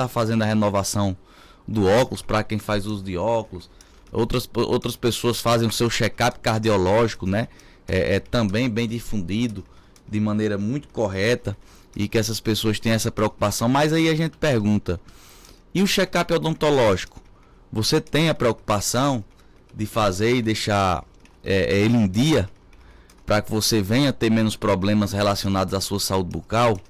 está fazendo a renovação do óculos, para quem faz uso de óculos. Outras pessoas fazem o seu check-up cardiológico, né? Também bem difundido, de maneira muito correta, e que essas pessoas têm essa preocupação. Mas aí a gente pergunta, e o check-up odontológico? Você tem a preocupação de fazer e deixar ele em dia, para que você venha ter menos problemas relacionados à sua saúde bucal?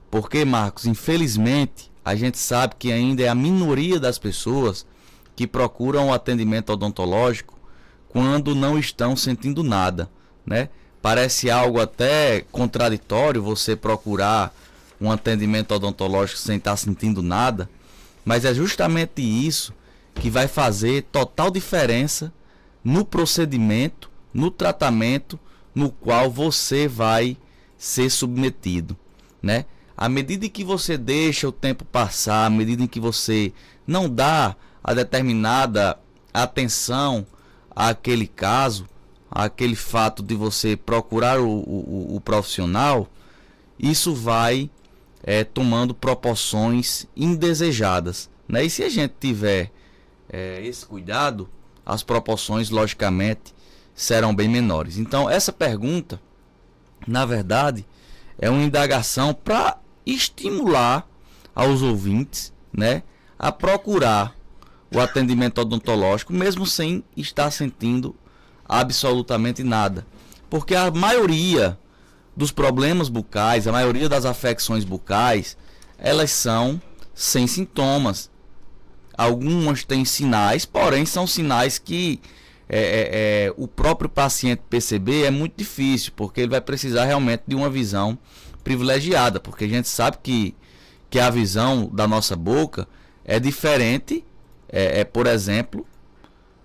Porque, Marcos, infelizmente, a gente sabe que ainda é a minoria das pessoas que procuram o atendimento odontológico quando não estão sentindo nada, né? Parece algo até contraditório você procurar um atendimento odontológico sem estar sentindo nada, mas é justamente isso que vai fazer total diferença no procedimento, no tratamento no qual você vai ser submetido, né? À medida em que você deixa o tempo passar, à medida em que você não dá a determinada atenção àquele caso, àquele fato de você procurar o profissional, isso vai tomando proporções indesejadas, né? E se a gente tiver esse cuidado, as proporções, logicamente, serão bem menores. Então, essa pergunta, na verdade, é uma indagação para estimular aos ouvintes, né, a procurar o atendimento odontológico, mesmo sem estar sentindo absolutamente nada. Porque a maioria dos problemas bucais, a maioria das afecções bucais, elas são sem sintomas. Algumas têm sinais, porém são sinais que o próprio paciente perceber é muito difícil, porque ele vai precisar realmente de uma visão privilegiada, porque a gente sabe que a visão da nossa boca é diferente, por exemplo,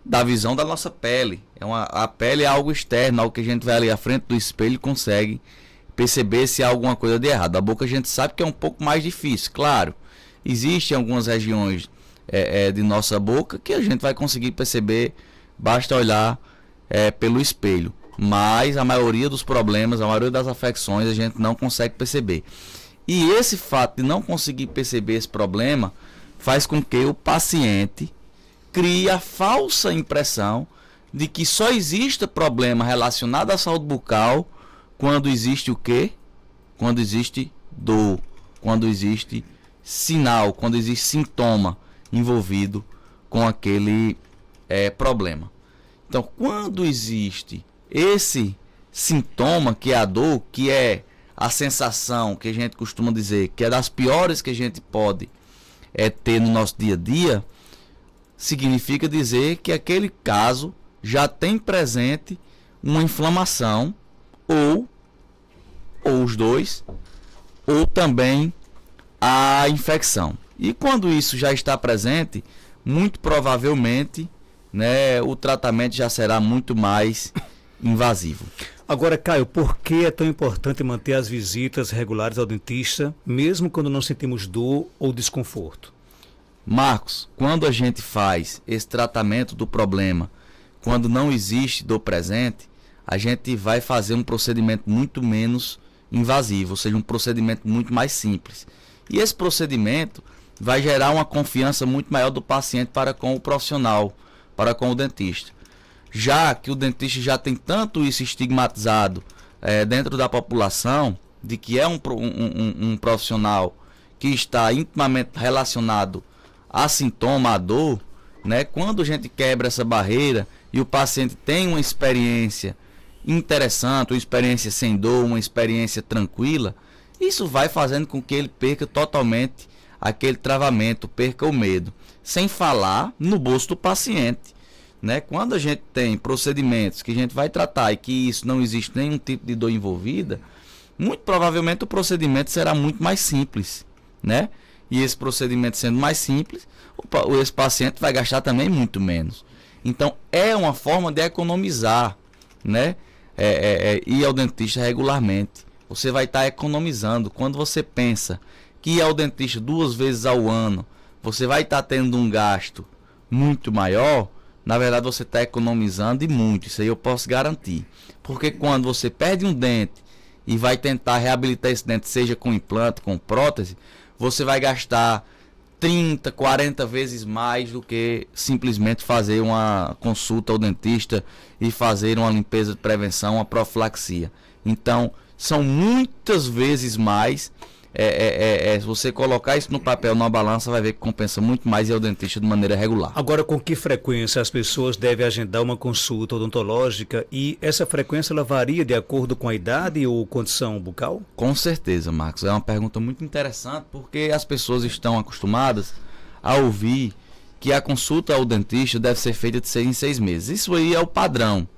da visão da nossa pele. A pele é algo externo, algo que a gente vai ali à frente do espelho e consegue perceber se há alguma coisa de errado. A boca a gente sabe que é um pouco mais difícil, claro. Existem algumas regiões de nossa boca que a gente vai conseguir perceber, basta olhar pelo espelho. Mas a maioria dos problemas, a maioria das afecções a gente não consegue perceber. E esse fato de não conseguir perceber esse problema faz com que o paciente crie a falsa impressão de que só existe problema relacionado à saúde bucal quando existe o quê? Quando existe dor, quando existe sinal, quando existe sintoma envolvido com aquele problema. Então, quando existe esse sintoma, que é a dor, que é a sensação que a gente costuma dizer que é das piores que a gente pode ter no nosso dia a dia, significa dizer que aquele caso já tem presente uma inflamação, ou os dois, ou também a infecção. E quando isso já está presente, muito provavelmente, né, o tratamento já será muito mais invasivo. Agora, Caio, por que é tão importante manter as visitas regulares ao dentista, mesmo quando não sentimos dor ou desconforto? Marcos, quando a gente faz esse tratamento do problema, quando não existe dor presente, a gente vai fazer um procedimento muito menos invasivo, ou seja, um procedimento muito mais simples. E esse procedimento vai gerar uma confiança muito maior do paciente para com o profissional, para com o dentista. Já que o dentista já tem tanto isso estigmatizado dentro da população, de que é um profissional que está intimamente relacionado a sintoma, a dor, né? Quando a gente quebra essa barreira e o paciente tem uma experiência interessante, uma experiência sem dor, uma experiência tranquila, isso vai fazendo com que ele perca totalmente aquele travamento, perca o medo. Sem falar no bolso do paciente, né? Quando a gente tem procedimentos que a gente vai tratar e que isso não existe nenhum tipo de dor envolvida, muito provavelmente o procedimento será muito mais simples, né? E esse procedimento sendo mais simples, esse paciente vai gastar também muito menos. Então é uma forma de economizar, né? Ir ao dentista regularmente. Você vai estar economizando. Quando você pensa que ir ao dentista 2 vezes ao ano, você vai estar tendo um gasto muito maior, na verdade você está economizando e muito. Isso aí eu posso garantir. Porque quando você perde um dente e vai tentar reabilitar esse dente, seja com implante, com prótese, você vai gastar 30, 40 vezes mais do que simplesmente fazer uma consulta ao dentista e fazer uma limpeza de prevenção, uma profilaxia. Então, são muitas vezes mais. Se você colocar isso no papel, numa balança, vai ver que compensa muito mais ir ao dentista de maneira regular. Agora, com que frequência as pessoas devem agendar uma consulta odontológica, e essa frequência ela varia de acordo com a idade ou condição bucal? Com certeza, Marcos. É uma pergunta muito interessante, porque as pessoas estão acostumadas a ouvir que a consulta ao dentista deve ser feita de 6 em 6 meses. Isso aí é o padrão,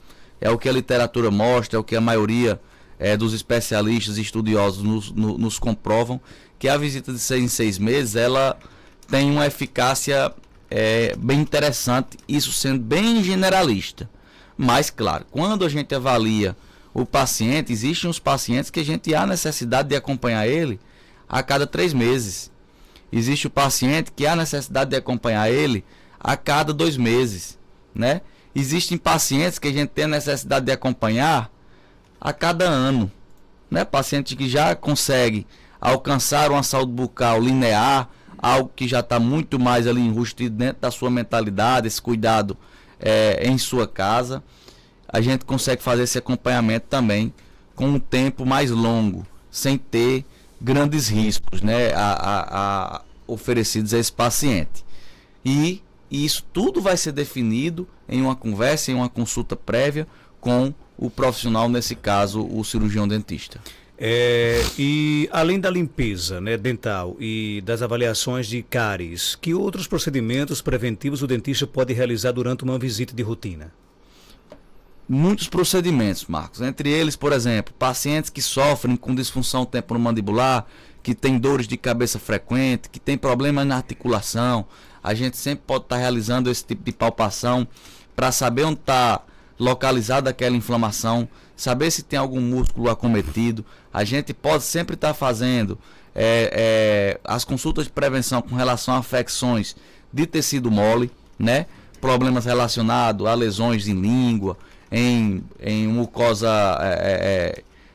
é o que a literatura mostra, é o que a maioria dos especialistas e estudiosos nos comprovam, que a visita de 6 em 6 meses ela tem uma eficácia bem interessante, isso sendo bem generalista. Mas, claro, quando a gente avalia o paciente, existem os pacientes que a gente há necessidade de acompanhar ele a cada 3 meses. Existe o paciente que há necessidade de acompanhar ele a cada 2 meses, né? Existem pacientes que a gente tem a necessidade de acompanhar a cada ano, né? Paciente que já consegue alcançar uma saúde bucal linear, algo que já está muito mais ali enrustido dentro da sua mentalidade, esse cuidado em sua casa. A gente consegue fazer esse acompanhamento também com um tempo mais longo, sem ter grandes riscos, né, oferecidos a esse paciente. E isso tudo vai ser definido em uma conversa, em uma consulta prévia com o profissional, nesse caso, o cirurgião dentista. E além da limpeza, né, dental e das avaliações de cáries, que outros procedimentos preventivos o dentista pode realizar durante uma visita de rotina? Muitos procedimentos, Marcos. Entre eles, por exemplo, pacientes que sofrem com disfunção temporomandibular, que têm dores de cabeça frequente, que têm problemas na articulação. A gente sempre pode estar realizando esse tipo de palpação para saber onde está localizada aquela inflamação, saber se tem algum músculo acometido. A gente pode sempre estar fazendo as consultas de prevenção com relação a afecções de tecido mole, né? Problemas relacionados a lesões em língua, em mucosa,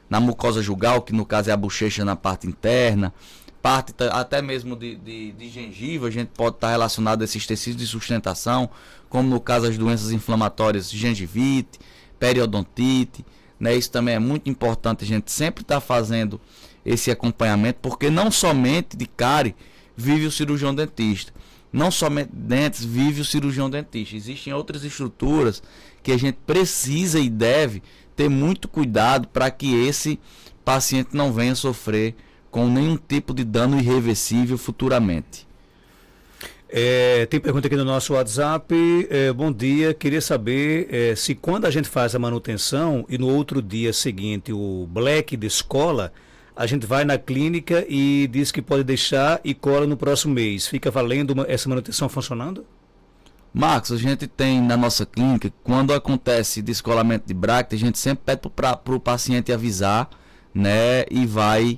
na mucosa jugal, que no caso é a bochecha na parte interna, parte até mesmo de gengiva. A gente pode estar relacionado a esses tecidos de sustentação, como no caso as doenças inflamatórias, gengivite, periodontite, né? Isso também é muito importante, a gente sempre está fazendo esse acompanhamento, porque não somente de cárie vive o cirurgião dentista, não somente dentes vive o cirurgião dentista. Existem outras estruturas que a gente precisa e deve ter muito cuidado para que esse paciente não venha sofrer com nenhum tipo de dano irreversível futuramente. Tem pergunta aqui no nosso WhatsApp. Bom dia, queria saber se quando a gente faz a manutenção e no outro dia seguinte o black de escola, a gente vai na clínica e diz que pode deixar e cola no próximo mês. Fica valendo essa manutenção funcionando? Marcos, a gente tem na nossa clínica, quando acontece descolamento de bracte, a gente sempre pede para o paciente avisar, né, e vai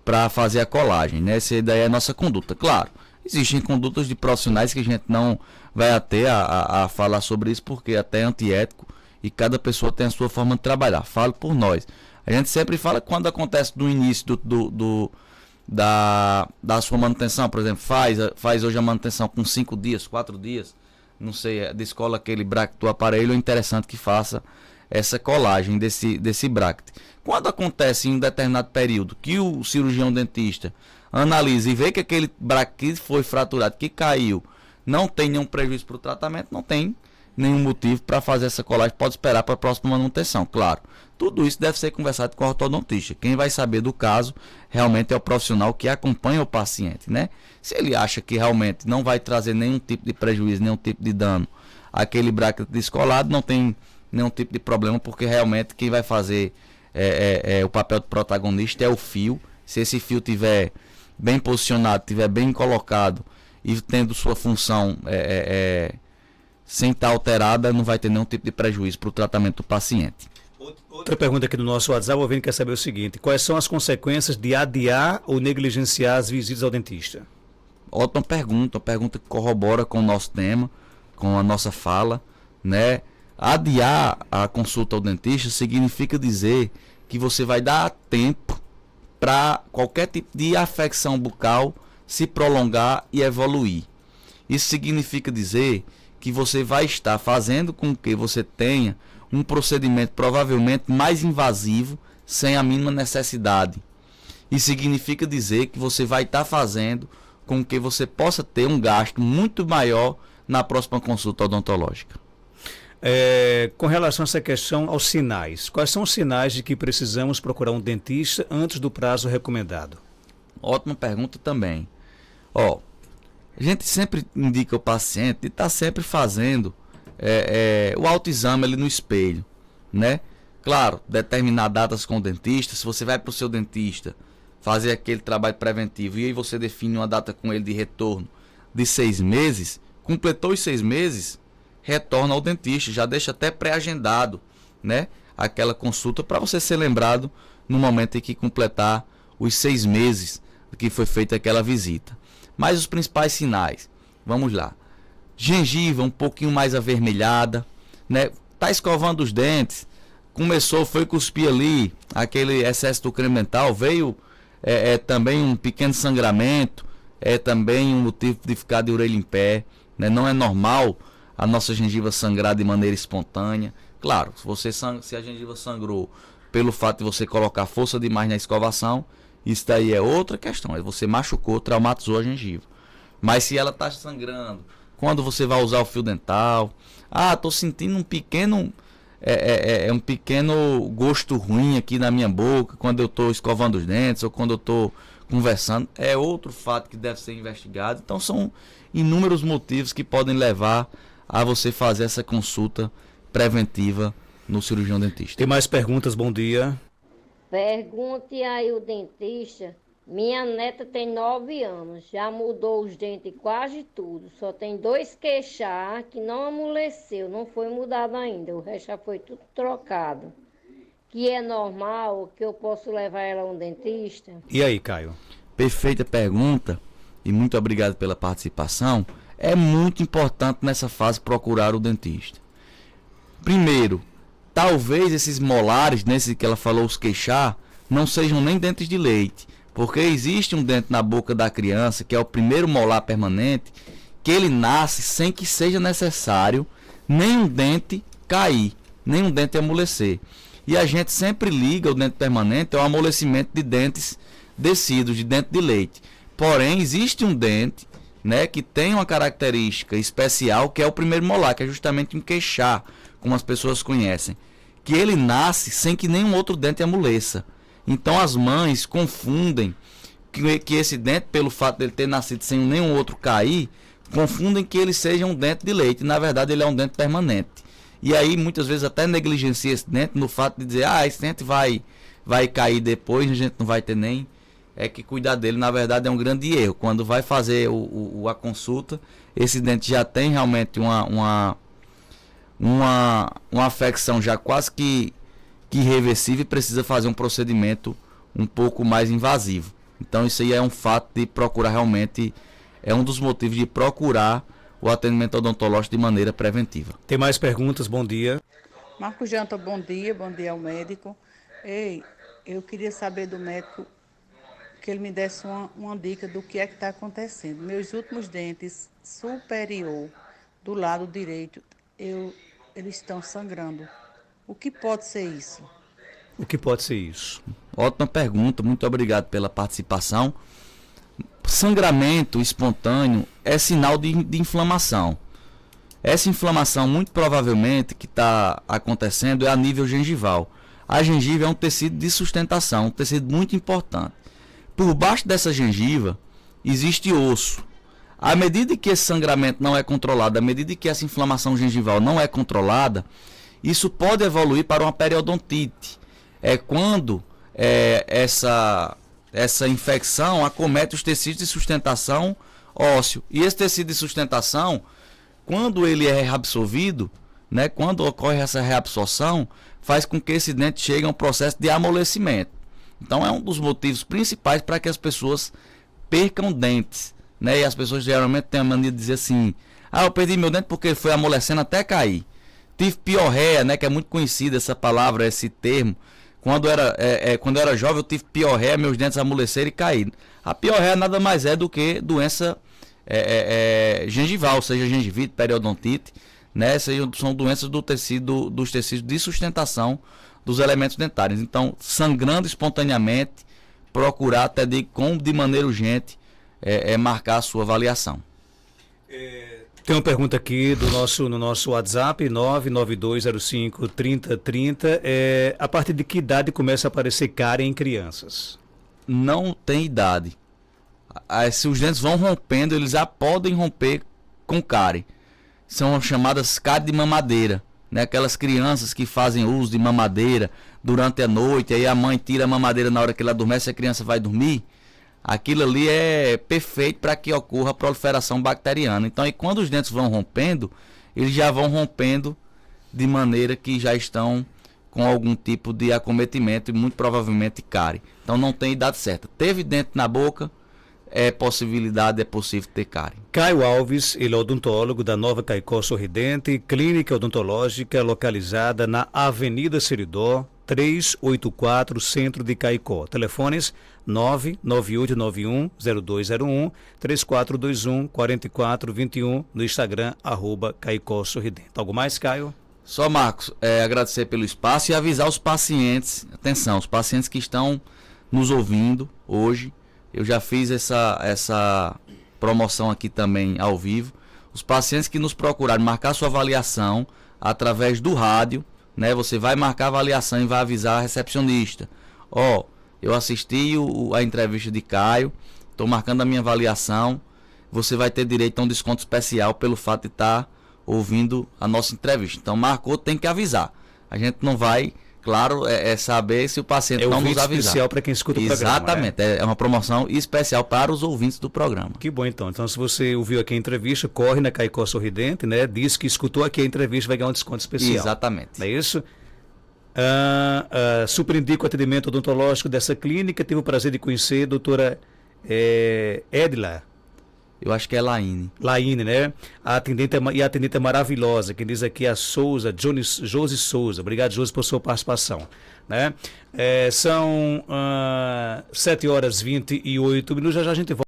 para fazer a colagem, né? Essa daí é a nossa conduta. Claro, existem condutas de profissionais que a gente não vai até a falar sobre isso, porque até é antiético e cada pessoa tem a sua forma de trabalhar. Falo por nós. A gente sempre fala que quando acontece no início da sua manutenção, por exemplo, faz hoje a manutenção com 5 dias, 4 dias, não sei, descola aquele bracte do aparelho, é interessante que faça essa colagem desse bracte. Quando acontece em um determinado período que o cirurgião dentista analisa e vê que aquele bracte que foi fraturado, que caiu, não tem nenhum prejuízo para o tratamento, não tem nenhum motivo para fazer essa colagem, pode esperar para a próxima manutenção. Claro, tudo isso deve ser conversado com o ortodontista. Quem vai saber do caso realmente é o profissional que acompanha o paciente, né? Se ele acha que realmente não vai trazer nenhum tipo de prejuízo, nenhum tipo de dano aquele bracte descolado, não tem nenhum tipo de problema, porque realmente quem vai fazer o papel de protagonista é o fio. Se esse fio tiver bem posicionado, tiver bem colocado e tendo sua função sem estar alterada, não vai ter nenhum tipo de prejuízo para o tratamento do paciente. Outra pergunta aqui do nosso WhatsApp, o ouvinte quer saber o seguinte: quais são as consequências de adiar ou negligenciar as visitas ao dentista? Ótima pergunta, uma pergunta que corrobora com o nosso tema, com a nossa fala, né? Adiar a consulta ao dentista significa dizer que você vai dar tempo para qualquer tipo de afecção bucal se prolongar e evoluir. Isso significa dizer que você vai estar fazendo com que você tenha um procedimento provavelmente mais invasivo sem a mínima necessidade. Isso significa dizer que você vai estar fazendo com que você possa ter um gasto muito maior na próxima consulta odontológica. Com relação a essa questão aos sinais, quais são os sinais de que precisamos procurar um dentista antes do prazo recomendado? Ótima pergunta também. A gente sempre indica o paciente de estar sempre fazendo o autoexame ali no espelho, né? Claro, determinar datas com o dentista. Se você vai para o seu dentista fazer aquele trabalho preventivo e aí você define uma data com ele de retorno de 6 meses, completou os 6 meses, retorna ao dentista, já deixa até pré-agendado, né? Aquela consulta para você ser lembrado no momento em que completar os 6 meses que foi feita aquela visita. Mas os principais sinais, vamos lá. Gengiva um pouquinho mais avermelhada, né? Tá escovando os dentes, foi cuspir ali, aquele excesso do creme dental, veio também um pequeno sangramento, também um motivo de ficar de orelha em pé, né? Não é normal a nossa gengiva sangrar de maneira espontânea. Claro, se a gengiva sangrou pelo fato de você colocar força demais na escovação, isso daí é outra questão. Você machucou, traumatizou a gengiva. Mas se ela está sangrando, quando você vai usar o fio dental, estou sentindo um pequeno gosto ruim aqui na minha boca quando eu estou escovando os dentes ou quando eu estou conversando, é outro fato que deve ser investigado. Então são inúmeros motivos que podem levar a você fazer essa consulta preventiva no cirurgião dentista. Tem mais perguntas? Bom dia. Pergunte aí o dentista. Minha neta tem 9 anos, já mudou os dentes quase tudo. Só tem 2 queixar que não amoleceu, não foi mudado ainda. O resto já foi tudo trocado. Que é normal, que eu posso levar ela a um dentista? E aí, Caio? Perfeita pergunta e muito obrigado pela participação. É muito importante nessa fase procurar o dentista. Primeiro, talvez esses molares, nesse que ela falou, os queixar, não sejam nem dentes de leite. Porque existe um dente na boca da criança, que é o primeiro molar permanente, que ele nasce sem que seja necessário nenhum dente cair, nenhum dente amolecer. E a gente sempre liga o dente permanente ao amolecimento de dentes descidos, de dente de leite. Porém, existe um dente, né, que tem uma característica especial, que é o primeiro molar, que é justamente um queixar, como as pessoas conhecem. Que ele nasce sem que nenhum outro dente amoleça. Então as mães confundem que esse dente, pelo fato dele ter nascido sem nenhum outro cair, confundem que ele seja um dente de leite. Na verdade, ele é um dente permanente. E aí, muitas vezes, até negligencia esse dente no fato de dizer, esse dente vai cair depois, a gente não vai ter nem que cuidar dele. Na verdade, é um grande erro. Quando vai fazer a consulta, esse dente já tem realmente uma afecção já quase que irreversível e precisa fazer um procedimento um pouco mais invasivo. Então isso aí é um fato de procurar realmente, é um dos motivos de procurar o atendimento odontológico de maneira preventiva. Tem mais perguntas? Bom dia. Marco Janta, bom dia ao médico. Eu queria saber do médico que ele me desse uma dica do que é que está acontecendo. Meus últimos dentes superior do lado direito, eles estão sangrando. O que pode ser isso? O que pode ser isso? Ótima pergunta, muito obrigado pela participação. Sangramento espontâneo é sinal de inflamação. Essa inflamação, muito provavelmente, que está acontecendo é a nível gengival. A gengiva é um tecido de sustentação, um tecido muito importante. Por baixo dessa gengiva existe osso. À medida que esse sangramento não é controlado, à medida que essa inflamação gengival não é controlada, isso pode evoluir para uma periodontite. É quando essa infecção acomete os tecidos de sustentação ósseo. E esse tecido de sustentação, quando ele é reabsorvido, né, quando ocorre essa reabsorção, faz com que esse dente chegue a um processo de amolecimento. Então é um dos motivos principais para que as pessoas percam dentes, né? E as pessoas geralmente têm a mania de dizer assim, eu perdi meu dente porque ele foi amolecendo até cair. Tive piorreia, né, que é muito conhecida essa palavra, esse termo, Quando eu era jovem, eu tive piorreia, meus dentes amoleceram e caíram. A piorreia nada mais é do que doença gengival, seja gengivite, periodontite, né? São doenças dos tecidos de sustentação dos elementos dentários. Então, sangrando espontaneamente, procurar, até de maneira urgente, marcar a sua avaliação. Tem uma pergunta aqui no nosso WhatsApp, 992053030. A partir de que idade começa a aparecer cárie em crianças? Não tem idade. Se os dentes vão rompendo, eles já podem romper com cárie. São chamadas cárie de mamadeira, né? Aquelas crianças que fazem uso de mamadeira durante a noite, aí a mãe tira a mamadeira na hora que ela adormece, a criança vai dormir. Aquilo ali é perfeito para que ocorra a proliferação bacteriana. Então, quando os dentes vão rompendo, eles já vão rompendo de maneira que já estão com algum tipo de acometimento e muito provavelmente cárie. Então, não tem idade certa. Teve dente na boca, é possível ter cárie. Caio Alves, ele é odontólogo da Nova Caicó Sorridente, clínica odontológica localizada na Avenida Seridó, 384, Centro de Caicó. Telefones 99891-0201, 3421-4421, no Instagram, @Caicó Sorridente. Algo mais, Caio? Só, Marcos, agradecer pelo espaço e avisar os pacientes, atenção, os pacientes que estão nos ouvindo hoje, eu já fiz essa promoção aqui também ao vivo, os pacientes que nos procurarem marcar sua avaliação através do rádio, né? Você vai marcar a avaliação e vai avisar a recepcionista. Eu assisti a entrevista de Caio, estou marcando a minha avaliação, você vai ter direito a um desconto especial pelo fato de estar ouvindo a nossa entrevista. Então marcou, tem que avisar. A gente não vai, claro, saber se o paciente não nos avisar. É especial para quem escuta o programa. Exatamente, é uma promoção especial para os ouvintes do programa. Que bom, então. Então, se você ouviu aqui a entrevista, corre na Caicó Sorridente, né? Diz que escutou aqui a entrevista, vai ganhar um desconto especial. Exatamente. Não é isso? Super indico o atendimento odontológico dessa clínica. Tive o prazer de conhecer a doutora Edla. Eu acho que é Laine. Laine, né? A atendente é maravilhosa. Quem diz aqui é a Souza, Josi Souza. Obrigado, Josi, por sua participação. Né? São 7h28. Já a gente volta.